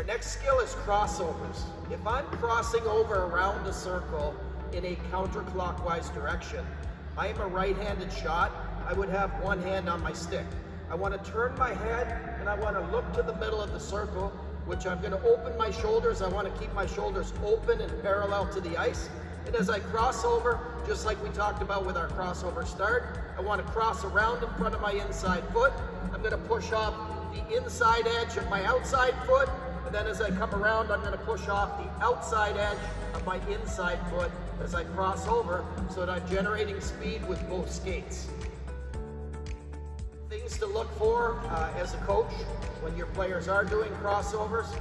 Our next skill is crossovers. If I'm crossing over around a circle in a counterclockwise direction, I am a right-handed shot. I would have one hand on my stick. I want to turn my head and I want to look to the middle of the circle, which I'm going to open my shoulders. I want to keep my shoulders open and parallel to the ice. And as I cross over, just like we talked about with our crossover start, I want to cross around in front of my inside foot. I'm going to push off the inside edge of my outside foot. And then as I come around, I'm going to push off the outside edge of my inside foot as I cross over, so that I'm generating speed with both skates. Things to look for as a coach when your players are doing crossovers.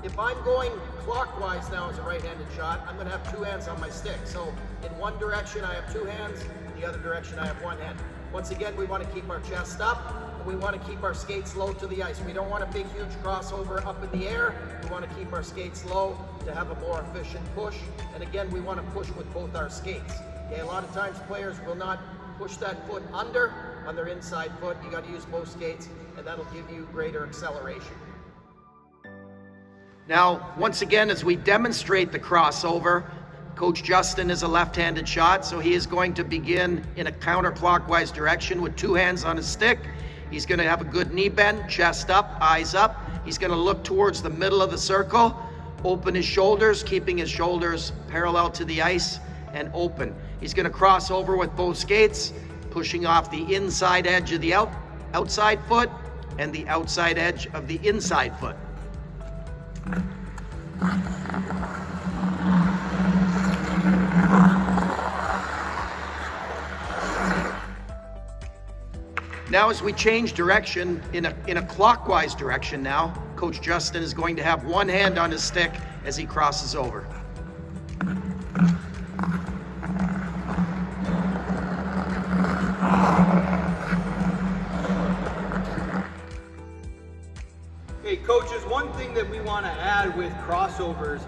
If I'm going clockwise now as a right-handed shot, I'm going to have two hands on my stick. So in one direction I have two hands, the other direction I have one hand. Once again, we want to keep our chest up, and we want to keep our skates low to the ice. We don't want a big, huge crossover up in the air. We want to keep our skates low to have a more efficient push. And again, we want to push with both our skates. Okay, a lot of times players will not push that foot under on their inside foot. You got to use both skates, and that'll give you greater acceleration. Now, once again, as we demonstrate the crossover, Coach Justin is a left-handed shot, so he is going to begin in a counterclockwise direction with two hands on his stick. He's going to have a good knee bend, chest up, eyes up. He's going to look towards the middle of the circle, open his shoulders, keeping his shoulders parallel to the ice and open. He's going to cross over with both skates, pushing off the inside edge of the outside foot and the outside edge of the inside foot. Now as we change direction in a clockwise direction now, Coach Justin is going to have one hand on his stick as he crosses over. Hey coaches, one thing that we want to add with crossovers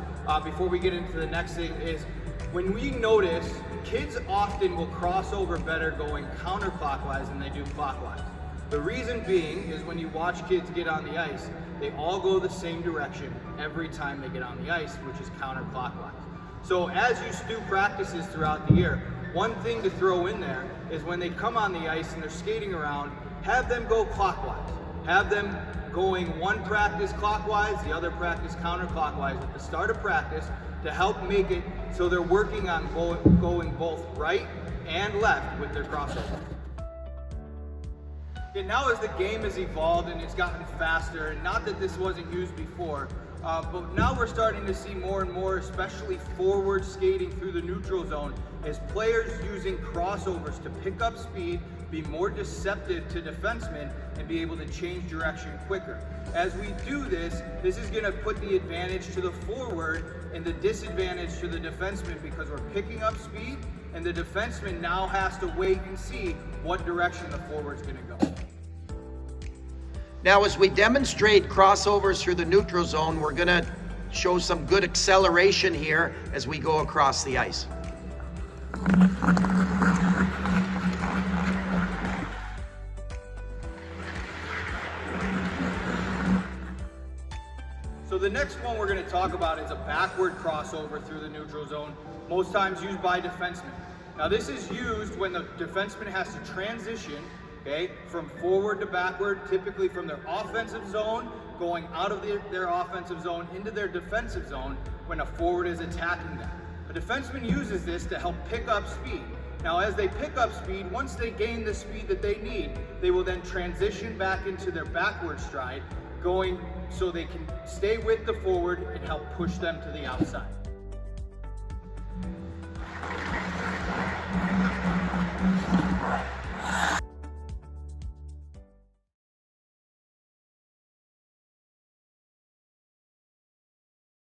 before we get into the next thing is when we notice kids often will cross over better going counterclockwise than they do clockwise. The reason being is when you watch kids get on the ice, they all go the same direction every time they get on the ice, which is counterclockwise. So as you do practices throughout the year, one thing to throw in there is when they come on the ice and they're skating around, have them go clockwise. Have them going one practice clockwise, the other practice counterclockwise at the start of practice to help make it so they're working on going both right and left with their crossover. Okay, now as the game has evolved and it's gotten faster, and not that this wasn't used before, but now we're starting to see more and more, especially forward skating through the neutral zone, as players using crossovers to pick up speed, be more deceptive to defensemen, and be able to change direction quicker. As we do this, this is going to put the advantage to the forward and the disadvantage to the defenseman, because we're picking up speed and the defenseman now has to wait and see what direction the forward's going to go. Now as we demonstrate crossovers through the neutral zone, we're going to show some good acceleration here as we go across the ice. So the next one we're going to talk about is a backward crossover through the neutral zone, most times used by defensemen. Now this is used when the defenseman has to transition, okay, from forward to backward, typically from their offensive zone, going out of their offensive zone into their defensive zone when a forward is attacking them. A defenseman uses this to help pick up speed. Now as they pick up speed, once they gain the speed that they need, they will then transition back into their backward stride, going so they can stay with the forward and help push them to the outside.